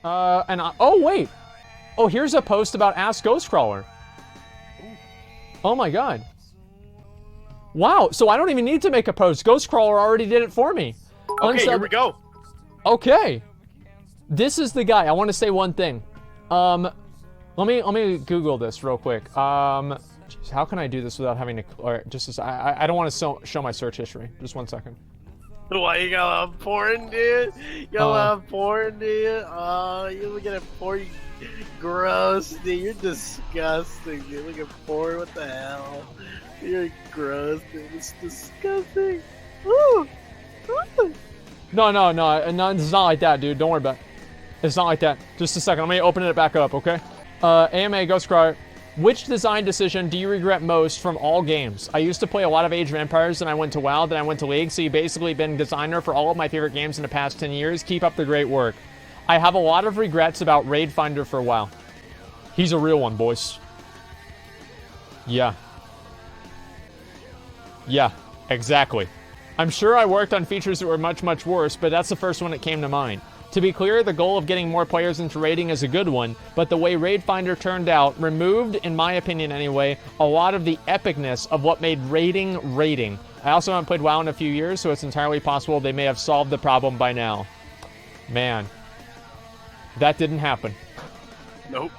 Oh, wait. Oh, here's a post about Ask Ghostcrawler. Oh my god. Wow, so I don't even need to make a post. Ghostcrawler already did it for me. Okay, here we go. Okay. This is the guy. I want to say one thing. Let me Google this real quick. Geez, how can I do this without having to... Or just I don't want to show my search history. Just 1 second. Why you got a lot of porn, dude? You got a lot of porn, dude? Oh, you looking at porn? Gross, dude. You're disgusting, dude. Look at porn. What the hell? You're gross, dude. It's disgusting. Ooh. Ooh. No, it's not like that, dude. Don't worry about it. It's not like that. Just a second. I'm gonna open it back up, okay? AMA Ghostcrawler. Which design decision do you regret most from all games? I used to play a lot of Age of Empires, then I went to WoW, then I went to League, so you've basically been designer for all of my favorite games in the past 10 years. Keep up the great work. I have a lot of regrets about Raid Finder for WoW. He's a real one, boys. Yeah. Yeah, exactly. I'm sure I worked on features that were much, much worse, but that's the first one that came to mind. To be clear, the goal of getting more players into raiding is a good one, but the way Raid Finder turned out removed, in my opinion anyway, a lot of the epicness of what made raiding raiding. I also haven't played WoW in a few years, so it's entirely possible they may have solved the problem by now. Man. That didn't happen. Nope.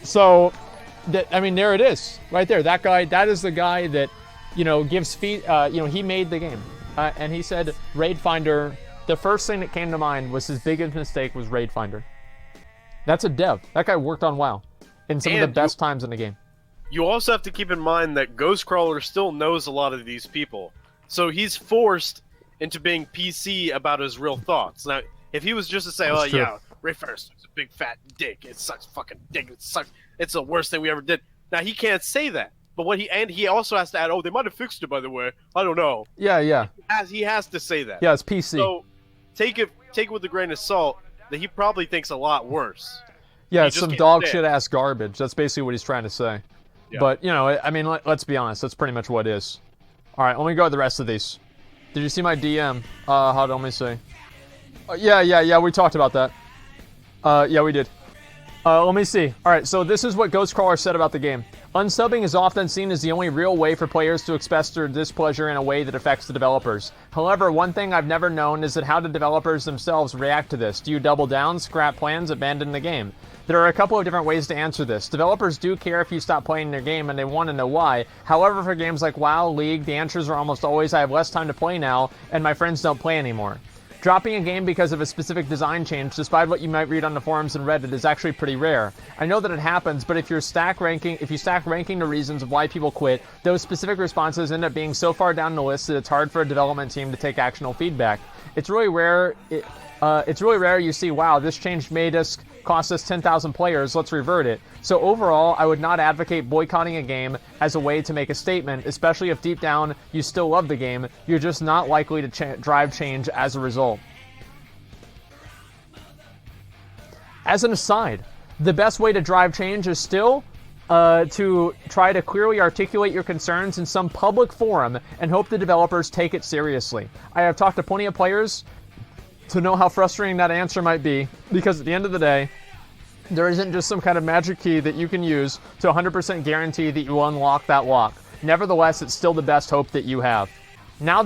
So, there it is. Right there. That guy, that is the guy that, gives feet, he made the game. And he said Raid Finder... The first thing that came to mind was his biggest mistake was Raid Finder. That's a dev. That guy worked on WoW in some of the best times in the game. You also have to keep in mind that Ghostcrawler still knows a lot of these people. So he's forced into being PC about his real thoughts. Now, if he was just to say, That's true. yeah, Raid Finder's a big fat dick. It sucks fucking dick. It sucks. It's the worst thing we ever did. Now, he can't say that. But he also has to add, they might have fixed it, by the way. I don't know. Yeah. He has to say that. Yeah, it's PC. So, take it with a grain of salt that he probably thinks a lot worse. Yeah, it's some dog shit ass garbage. That's basically what he's trying to say. Yeah. But, let's be honest. That's pretty much what it is. All right, let me go with the rest of these. Did you see my DM? Let me see. Yeah, we talked about that. Yeah, we did. Let me see. All right, so this is what Ghostcrawler said about the game. Unsubbing is often seen as the only real way for players to express their displeasure in a way that affects the developers. However, one thing I've never known is that how do developers themselves react to this? Do you double down, scrap plans, abandon the game? There are a couple of different ways to answer this. Developers do care if you stop playing their game and they want to know why. However, for games like WoW, League, the answers are almost always I have less time to play now and my friends don't play anymore. Dropping a game because of a specific design change, despite what you might read on the forums and Reddit, is actually pretty rare. I know that it happens, but if you stack ranking the reasons of why people quit, those specific responses end up being so far down the list that it's hard for a development team to take actionable feedback. It's really rare. It's really rare you see, wow, this change cost us 10,000 players, let's revert it. So overall, I would not advocate boycotting a game as a way to make a statement, especially if deep down you still love the game, you're just not likely to drive change as a result. As an aside, the best way to drive change is still to try to clearly articulate your concerns in some public forum and hope the developers take it seriously. I have talked to plenty of players to know how frustrating that answer might be, because at the end of the day, there isn't just some kind of magic key that you can use to 100% guarantee that you will unlock that lock. Nevertheless, it's still the best hope that you have. Now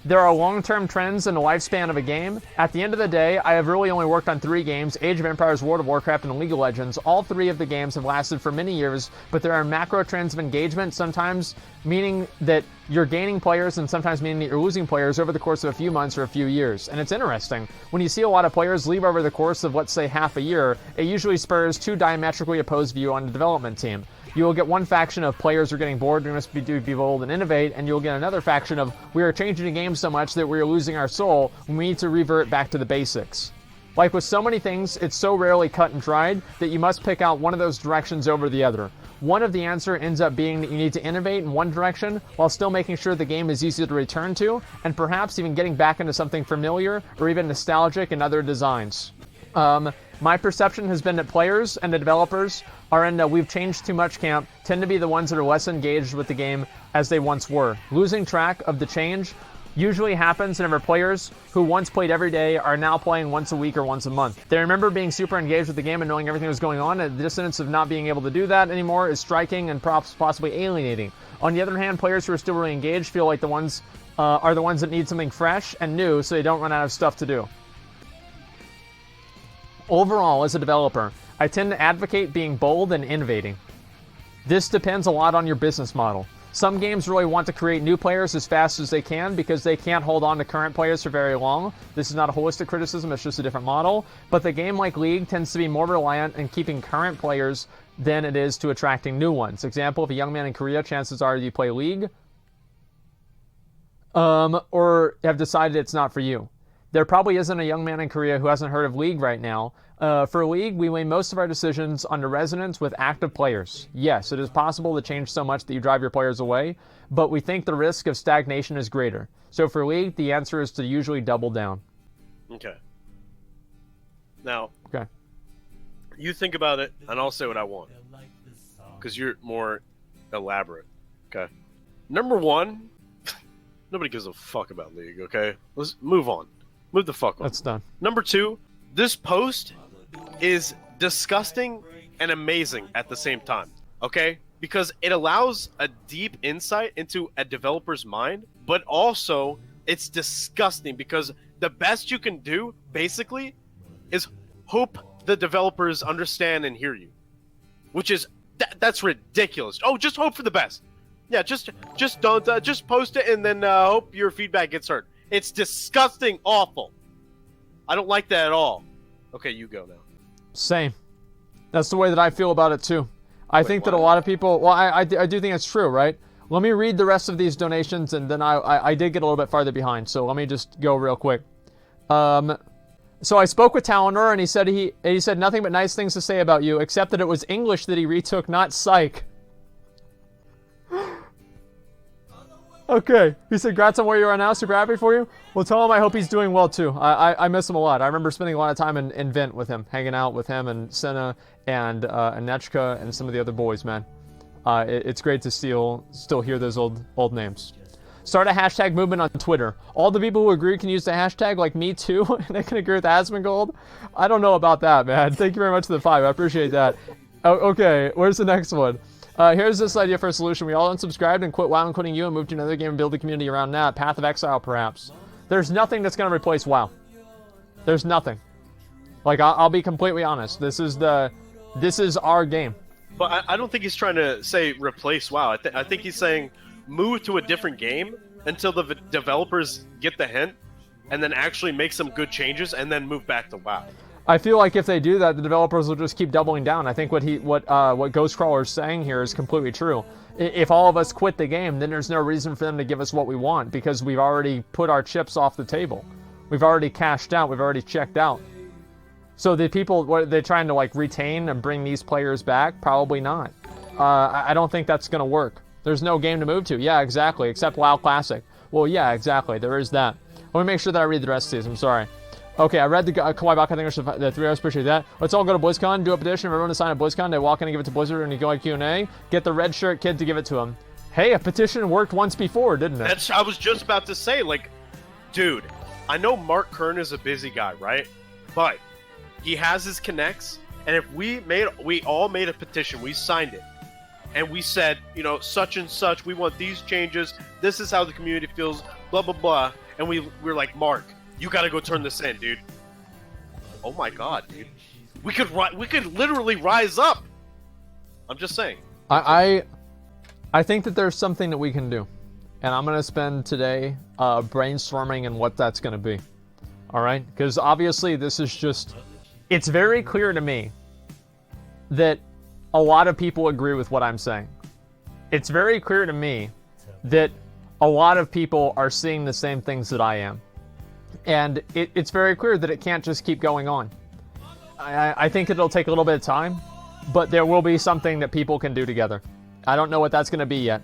there are long-term trends in the lifespan of a game. At the end of the day, I have really only worked on 3 games, Age of Empires, World of Warcraft, and League of Legends. All 3 of the games have lasted for many years, but there are macro trends of engagement, sometimes meaning that you're gaining players and sometimes meaning that you're losing players over the course of a few months or a few years. And it's interesting. When you see a lot of players leave over the course of, let's say, half a year, it usually spurs 2 diametrically opposed views on the development team. You will get one faction of players are getting bored, we must be bold and innovate, and you'll get another faction of we are changing the game so much that we are losing our soul, we need to revert back to the basics. Like with so many things, it's so rarely cut and dried that you must pick out one of those directions over the other. One of the answer ends up being that you need to innovate in one direction while still making sure the game is easy to return to, and perhaps even getting back into something familiar or even nostalgic in other designs. My perception has been that players and the developers are in the we've changed too much camp, tend to be the ones that are less engaged with the game as they once were. Losing track of the change usually happens whenever players who once played every day are now playing once a week or once a month. They remember being super engaged with the game and knowing everything was going on, and the dissonance of not being able to do that anymore is striking and possibly alienating. On the other hand, players who are still really engaged feel like the ones are the ones that need something fresh and new so they don't run out of stuff to do. Overall, as a developer, I tend to advocate being bold and innovating. This depends a lot on your business model. Some games really want to create new players as fast as they can because they can't hold on to current players for very long. This is not a holistic criticism, it's just a different model. But the game like League tends to be more reliant on keeping current players than it is to attracting new ones. Example, if a young man in Korea, chances are you play League, or have decided it's not for you. There probably isn't a young man in Korea who hasn't heard of League right now. For League, we weigh most of our decisions on the resonance with active players. Yes, it is possible to change so much that you drive your players away, but we think the risk of stagnation is greater. So for League, the answer is to usually double down. Okay. Now, okay. You think about it, and I'll say what I want. Because you're more elaborate. Okay. Number one, nobody gives a fuck about League, okay? Let's move on. Move the fuck on. That's done. Number two, this post is disgusting and amazing at the same time, okay? Because it allows a deep insight into a developer's mind, but also it's disgusting because the best you can do, basically, is hope the developers understand and hear you. Which is, that's ridiculous. Oh, just hope for the best. Yeah, just don't, just post it and then hope your feedback gets heard. It's disgusting awful. I don't like that at all. Okay, you go now. Same. That's the way that I feel about it too. I think that a lot of people, well, I do think it's true, right? Let me read the rest of these donations, and then I did get a little bit farther behind, so let me just go real quick. So I spoke with Talonor, and he said nothing but nice things to say about you, except that it was English that he retook, not Psych. Okay. He said, "Congrats on where you are now. Super happy for you." Well, tell him I hope he's doing well too. I miss him a lot. I remember spending a lot of time in Vent with him, hanging out with him and Senna and Anechka and some of the other boys, man. It's great to still hear those old names. Start a hashtag movement on Twitter. All the people who agree can use the hashtag, like me too, and they can agree with Asmongold. I don't know about that, man. Thank you very much for the 5. I appreciate that. Oh, okay, where's the next one? Here's this idea for a solution. We all unsubscribed and quit WoW, including you, and moved to another game and build a community around that. Path of Exile, perhaps. There's nothing that's going to replace WoW. There's nothing. Like, I'll be completely honest. This is our game. But I don't think he's trying to say replace WoW. I think he's saying move to a different game until the developers get the hint, and then actually make some good changes, and then move back to WoW. I feel like if they do that, the developers will just keep doubling down. I think what Ghostcrawler is saying here is completely true. If all of us quit the game, then there's no reason for them to give us what we want, because we've already put our chips off the table. We've already cashed out. We've already checked out. So the people, what are they trying to like retain and bring these players back? Probably not. I don't think that's going to work. There's no game to move to. Yeah, exactly. Except WoW Classic. Well, yeah, exactly. There is that. Let me make sure that I read the rest of these. I'm sorry. Okay, I read the Kawaii Baka thing, the 3 hours, appreciate that. Let's all go to BlizzCon, do a petition for everyone to sign at BlizzCon. They walk in and give it to Blizzard, and you go like Q&A. Get the red shirt kid to give it to him. Hey, a petition worked once before, didn't it? I was just about to say, like, dude, I know Mark Kern is a busy guy, right? But he has his connects, and if we all made a petition, we signed it, and we said, you know, such and such, we want these changes, this is how the community feels, blah, blah, blah, and we're like, Mark, you gotta go turn this in, dude. Oh my god, dude. We could literally rise up. I'm just saying. I think that there's something that we can do. And I'm gonna spend today brainstorming and what that's gonna be. Alright? Because obviously this is just... It's very clear to me that a lot of people agree with what I'm saying. It's very clear to me that a lot of people are seeing the same things that I am. And it's very clear that it can't just keep going on. I think it'll take a little bit of time, but there will be something that people can do together. I don't know what that's going to be yet.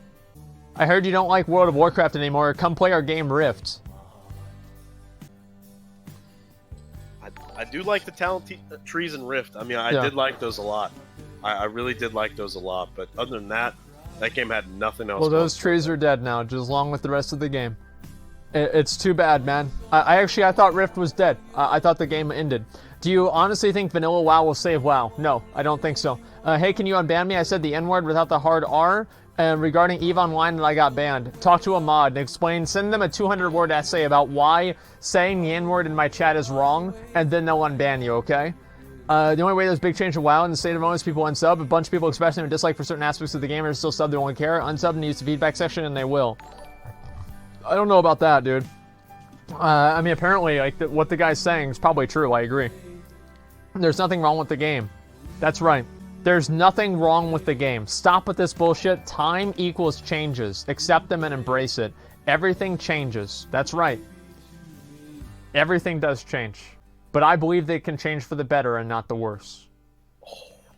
I heard you don't like World of Warcraft anymore. Come play our game Rift. I do like the talent trees in Rift. I mean, I did like those a lot. I really did like those a lot. But other than that, that game had nothing else. Well, those trees are dead now, just along with the rest of the game. It's too bad, man. I thought Rift was dead. I thought the game ended. Do you honestly think Vanilla WoW will save WoW? No, I don't think so. Hey, can you unban me? I said the N-word without the hard R. And regarding EVE Online, I got banned. Talk to a mod and explain. Send them a 200-word essay about why saying the N-word in my chat is wrong, and then they'll unban you, okay? The only way there's big change in WoW in the state of Illinois is people unsub. A bunch of people expressing their dislike for certain aspects of the game are still sub, they won't care. Unsub and use the feedback section, and they will. I don't know about that, dude. I mean, apparently, like, what the guy's saying is probably true. I agree. There's nothing wrong with the game. That's right. There's nothing wrong with the game. Stop with this bullshit. Time equals changes. Accept them and embrace it. Everything changes. That's right. Everything does change. But I believe they can change for the better and not the worse.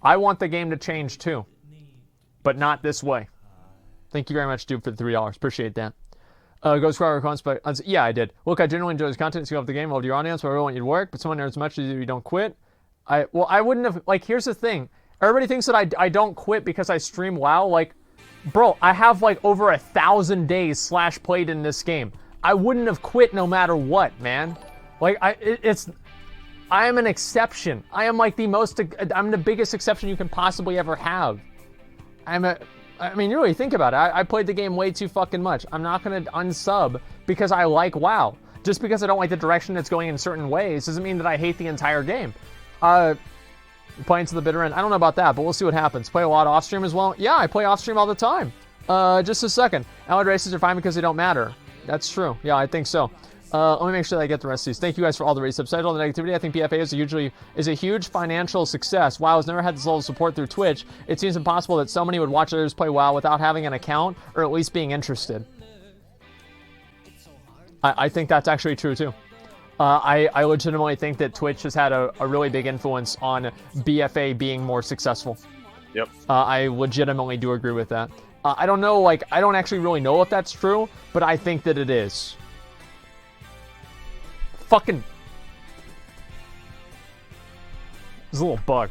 I want the game to change too. But not this way. Thank you very much, dude, for the $3. Appreciate that. Ghostcrawler, but yeah, I did. Look, I genuinely enjoy his content. So you love the game, loved your audience, but I really want you to work. But someone there as much as you don't quit. I wouldn't have, like, here's the thing. Everybody thinks that I don't quit because I stream WoW. Like, bro, I have like over 1,000 days / played in this game. I wouldn't have quit no matter what, man. Like, I am an exception. I am like I'm the biggest exception you can possibly ever have. I mean, you really think about it. I played the game way too fucking much. I'm not gonna unsub because I like WoW. Just because I don't like the direction it's going in certain ways doesn't mean that I hate the entire game. Playing to the bitter end. I don't know about that, but we'll see what happens. Play a lot off stream as well. Yeah, I play off stream all the time. Just a second. Allied races are fine because they don't matter. That's true. Yeah, I think so. Let me make sure that I get the rest of these. Thank you guys for all the race subside, all the negativity. I think BFA is a huge financial success. WoW has never had this level of support through Twitch. It seems impossible that so many would watch others play WoW without having an account or at least being interested. I think that's actually true too. I legitimately think that Twitch has had a really big influence on BFA being more successful. Yep. I legitimately do agree with that. I don't know, like, I don't actually really know if that's true, but I think that it is. Fucking... There's a little bug.